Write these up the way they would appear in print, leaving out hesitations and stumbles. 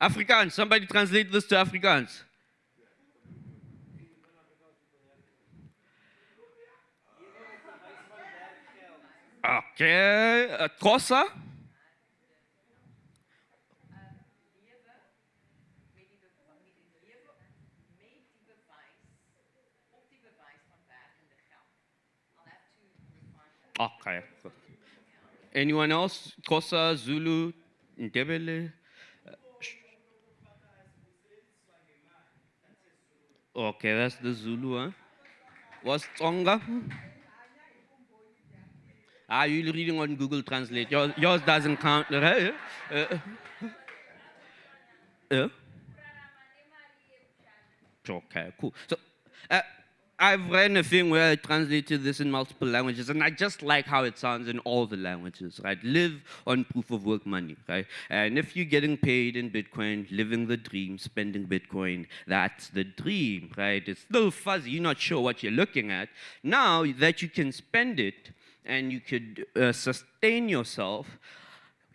Afrikaans, somebody translate this to Afrikaans. Okay, Xhosa? Okay. Anyone else? Xhosa, Zulu, Ndebele? Okay, that's the Zulu, huh? What's Tsonga? Ah, you're reading on Google Translate. Yours doesn't count, right? Uh, okay, cool. So, uh, I've read a thing where I translated this in multiple languages, and I just like how it sounds in all the languages, right? Live on proof of work money, right? And if you're getting paid in Bitcoin, living the dream, spending Bitcoin, that's the dream, right? It's still fuzzy. You're not sure what you're looking at. Now that you can spend it and you could sustain yourself,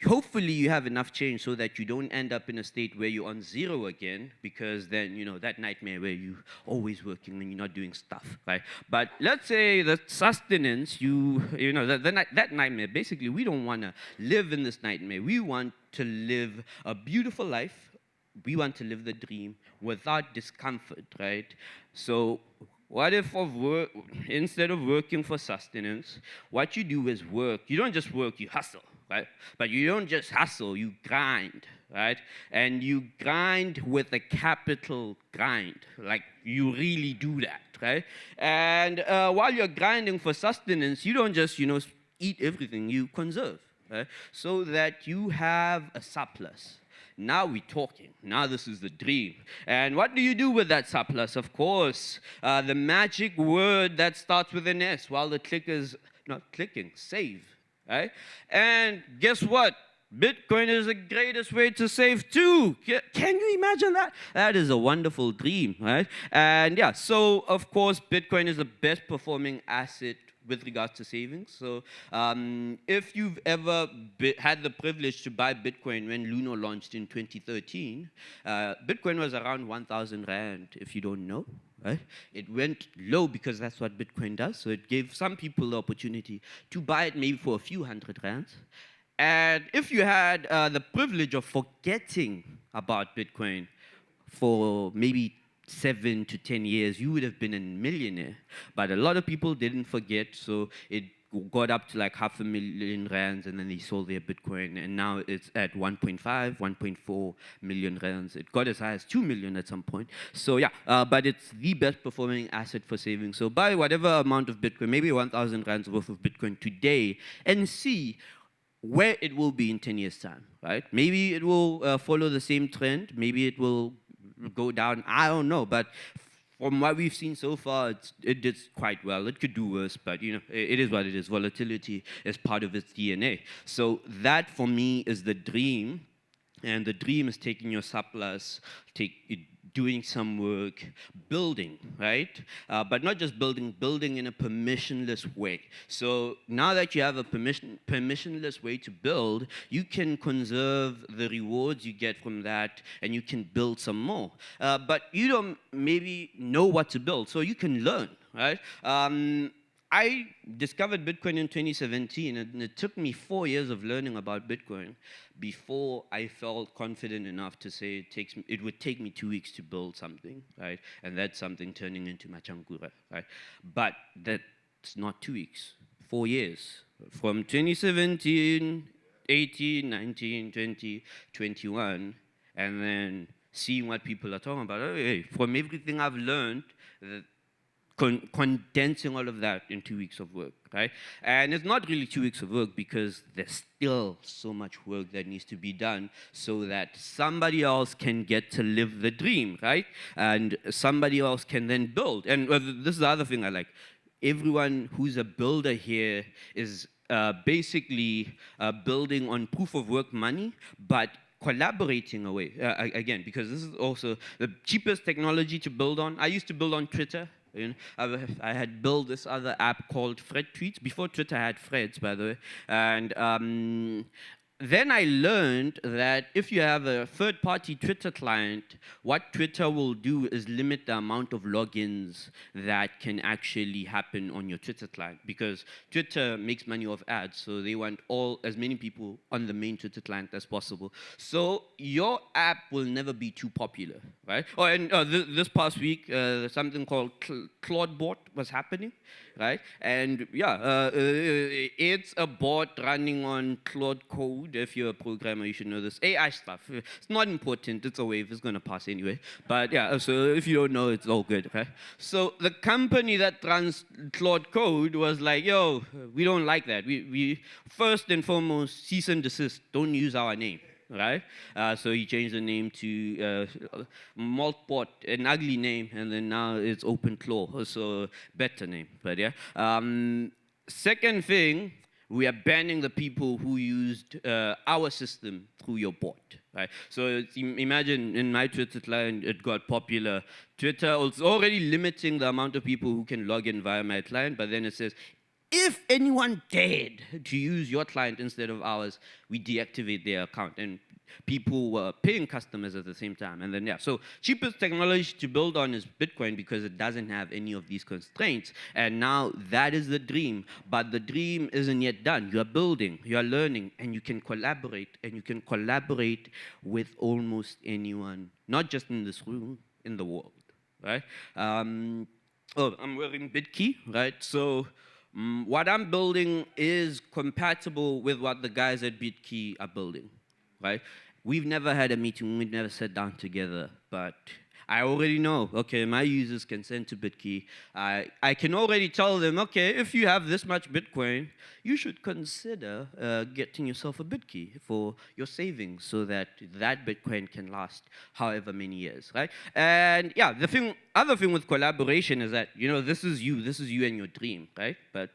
hopefully you have enough change so that you don't end up in a state where you're on zero again, because then, you know, that nightmare where you're always working and you're not doing stuff, right? But let's say the sustenance, you know, that nightmare, basically, we don't want to live in this nightmare. We want to live a beautiful life. We want to live the dream without discomfort, right? So what if instead of working for sustenance, what you do is work. You don't just work, you hustle, right? But you don't just hustle, you grind, right? And you grind with a capital grind. Like, you really do that, right? And while you're grinding for sustenance, you don't just, you know, eat everything, you conserve, right? So that you have a surplus. Now we're talking. Now this is the dream. And what do you do with that surplus? Of course, the magic word that starts with an S, while the clicker's not clicking, save, right? And guess what? Bitcoin is the greatest way to save too. Can you imagine that? That is a wonderful dream, right? And yeah, so of course, Bitcoin is the best performing asset with regards to savings. So if you've ever had the privilege to buy Bitcoin when Luno launched in 2013, Bitcoin was around 1,000 Rand, if you don't know. Right? It went low because that's what Bitcoin does. So it gave some people the opportunity to buy it maybe for a few hundred rands. And if you had the privilege of forgetting about Bitcoin for maybe 7 to 10 years, you would have been a millionaire. But a lot of people didn't forget, so it got up to like 500,000 rands, and then they sold their Bitcoin, and now it's at 1.5, 1.4 million rands. It got as high as 2 million at some point. So yeah, but it's the best performing asset for saving. So buy whatever amount of Bitcoin, maybe 1,000 rands worth of Bitcoin today, and see where it will be in 10 years' time, right? Maybe it will follow the same trend. Maybe it will go down. I don't know. But from what we've seen so far, it did quite well. It could do worse, but you know, it is what it is. Volatility is part of its DNA. So that, for me, is the dream. And the dream is taking your surplus, doing some work, building, right? But not just building in a permissionless way. So now that you have a permissionless way to build, you can conserve the rewards you get from that, and you can build some more. But you don't maybe know what to build, so you can learn, right? I discovered Bitcoin in 2017, and it took me 4 years of learning about Bitcoin before I felt confident enough to say it would take me 2 weeks to build something, right? And that's something turning into Machankura, right? But that's not 2 weeks, 4 years. From 2017, 18, 19, 20, 21, and then seeing what people are talking about. Hey, from everything I've learned, condensing all of that in 2 weeks of work, right? And it's not really 2 weeks of work, because there's still so much work that needs to be done so that somebody else can get to live the dream, right? And somebody else can then build. And this is the other thing I like. Everyone who's a builder here is basically building on proof of work money, but collaborating away, again, because this is also the cheapest technology to build on. I used to build on Twitter. You know, I had built this other app called Fred Tweets. Before Twitter had Freds, by the way. And then I learned that if you have a third-party Twitter client, what Twitter will do is limit the amount of logins that can actually happen on your Twitter client, because Twitter makes money off ads, so they want as many people on the main Twitter client as possible. So your app will never be too popular, right? Oh, and this past week, something called Claudebot was happening, right? And yeah, it's a bot running on Claude Code. If you're a programmer, you should know this. AI stuff. It's not important. It's a wave. It's going to pass anyway. But yeah, so if you don't know, it's all good, okay? So the company that runs Claude Code was like, yo, we don't like that. We first and foremost, cease and desist. Don't use our name. Right? So he changed the name to Maltbot, an ugly name, and then now it's OpenClaw, so better name. But yeah. Second thing, we are banning the people who used our system through your bot. Right? So imagine in my Twitter client, it got popular. Twitter was already limiting the amount of people who can log in via my client, but then it says, if anyone dared to use your client instead of ours, we deactivate their account. And people were paying customers at the same time. And then, yeah, so cheapest technology to build on is Bitcoin because it doesn't have any of these constraints. And now that is the dream. But the dream isn't yet done. You are building, you are learning, and you can collaborate. And you can collaborate with almost anyone, not just in this room, in the world, right? I'm wearing BitKey, right? So what I'm building is compatible with what the guys at BitKey are building, right? We've never had a meeting, we've never sat down together, but I already know, okay, my users can send to BitKey. I can already tell them, okay, if you have this much Bitcoin, you should consider getting yourself a BitKey for your savings so that that Bitcoin can last however many years, right? And yeah, other thing with collaboration is that, you know, this is you and your dream, right? But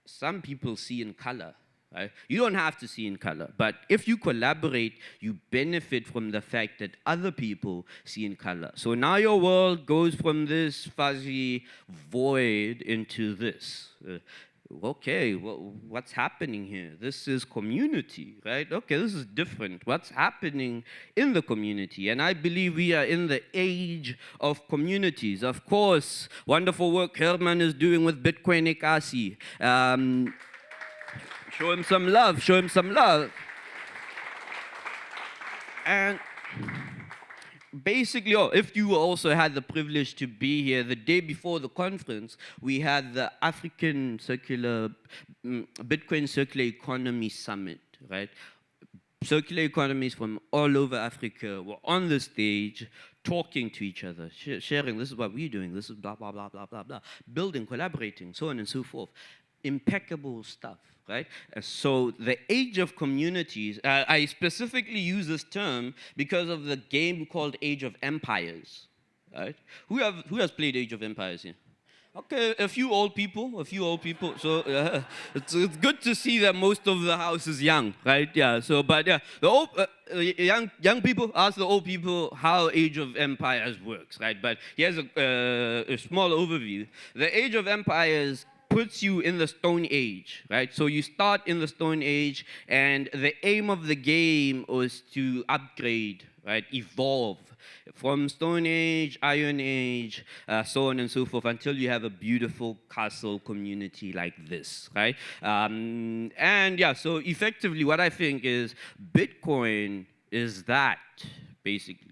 some people see in color. Right? You don't have to see in color, but if you collaborate, you benefit from the fact that other people see in color. So now your world goes from this fuzzy void into this. Okay, what's happening here? This is community, right? Okay, this is different. What's happening in the community? And I believe we are in the age of communities. Of course, wonderful work Herman is doing with Bitcoin Ekasi. Show him some love, show him some love. And basically, if you also had the privilege to be here, the day before the conference, we had the African Bitcoin Circular Economy Summit, right? Circular economies from all over Africa were on the stage talking to each other, sharing, this is what we're doing, this is blah, blah, blah, blah, blah, blah, building, collaborating, so on and so forth. Impeccable stuff, right? So the age of communities, I specifically use this term because of the game called Age of Empires, right? Who has played Age of Empires here? Okay, a few old people. So it's good to see that most of the house is young, right? Yeah. So, but yeah, the old young people ask the old people how Age of Empires works, right? But here's a small overview. The Age of Empires puts you in the Stone Age, right? So you start in the Stone Age, and the aim of the game was to upgrade, right? Evolve from Stone Age, Iron Age, so on and so forth, until you have a beautiful castle community like this, right? And yeah, so effectively what I think is Bitcoin is that, basically.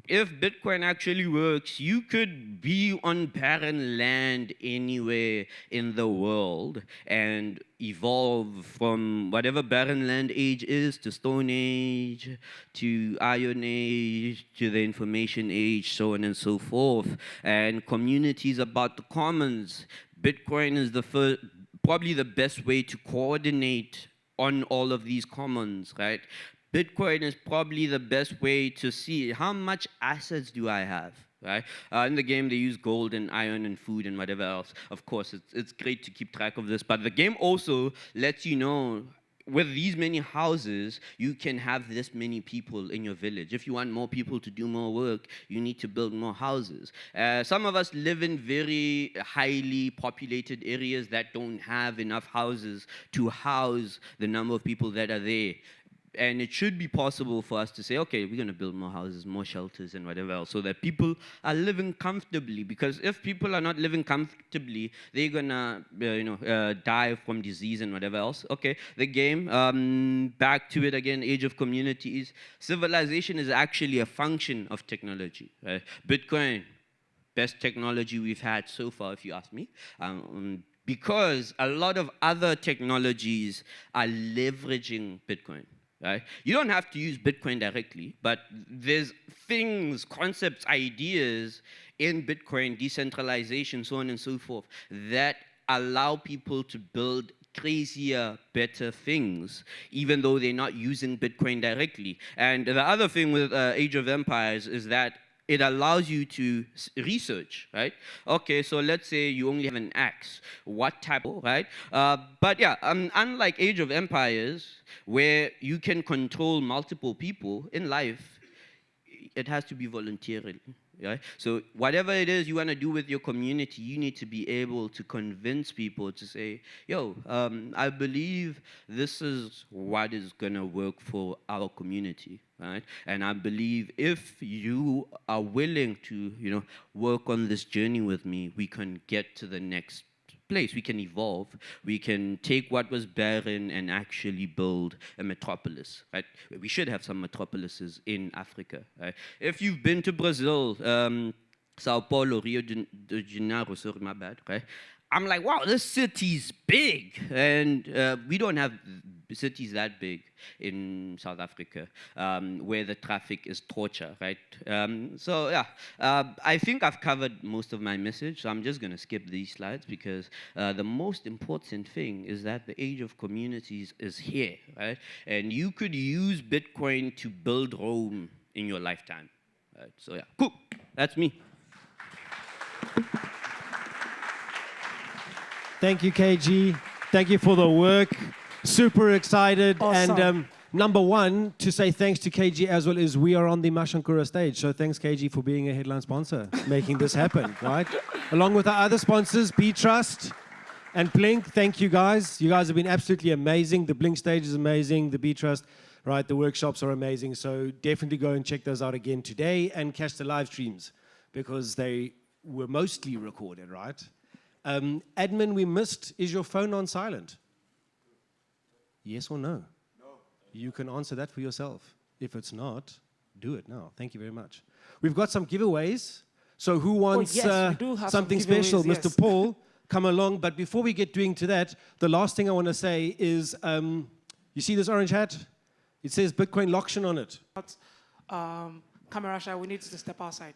If Bitcoin actually works, you could be on barren land anywhere in the world and evolve from whatever barren land age is to Stone Age, to Iron Age, to the Information Age, so on and so forth. And communities about the commons. Bitcoin is probably the best way to coordinate on all of these commons, right? Bitcoin is probably the best way to see how much assets do I have, right? In the game, they use gold and iron and food and whatever else. Of course, it's great to keep track of this, but the game also lets you know with these many houses, you can have this many people in your village. If you want more people to do more work, you need to build more houses. Some of us live in very highly populated areas that don't have enough houses to house the number of people that are there. And it should be possible for us to say, okay, we're going to build more houses, more shelters, and whatever else, so that people are living comfortably. Because if people are not living comfortably, they're going to die from disease and whatever else. Okay, the game, back to it again, age of communities. Civilization is actually a function of technology. Right? Bitcoin, best technology we've had so far, if you ask me. Because a lot of other technologies are leveraging Bitcoin. Right? You don't have to use Bitcoin directly, but there's things, concepts, ideas in Bitcoin, decentralization, so on and so forth, that allow people to build crazier, better things, even though they're not using Bitcoin directly. And the other thing with Age of Empires is that it allows you to research, right? Okay, so let's say you only have an axe. What type, right? But yeah, unlike Age of Empires, where you can control multiple people in life, it has to be voluntarily. Right? So whatever it is you want to do with your community, you need to be able to convince people to say, yo, I believe this is what is going to work for our community. Right? And I believe if you are willing to, work on this journey with me, we can get to the next place. We can evolve. We can take what was barren and actually build a metropolis. Right? We should have some metropolises in Africa. Right? If you've been to Brazil, Sao Paulo, Rio de Janeiro, sorry, my bad. Right? I'm like, wow, this city's big, and we don't have cities that big in South Africa, where the traffic is torture, right? So yeah, I think I've covered most of my message, so I'm just going to skip these slides because the most important thing is that the age of communities is here, right? And you could use Bitcoin to build Rome in your lifetime, right? So yeah, cool, that's me. Thank you, KG. Thank you for the work. Super excited. Awesome. And number one, to say thanks to KG as well is we are on the Machankura Stage. So thanks, KG, for being a headline sponsor, making this happen, right? Along with our other sponsors, B-Trust and Blink. Thank you, guys. You guys have been absolutely amazing. The Blink Stage is amazing. The B-Trust, right? The workshops are amazing. So definitely go and check those out again today and catch the live streams because they were mostly recorded, right? Admin, we missed, is your phone on silent? Yes or no? No. You can answer that for yourself. If it's not, do it now. Thank you very much. We've got some giveaways. So who wants something special? Yes. Mr. Paul, come along. But before we get doing to that, the last thing I want to say is, you see this orange hat? It says Bitcoin Loction on it. Camera shy, we need to step outside.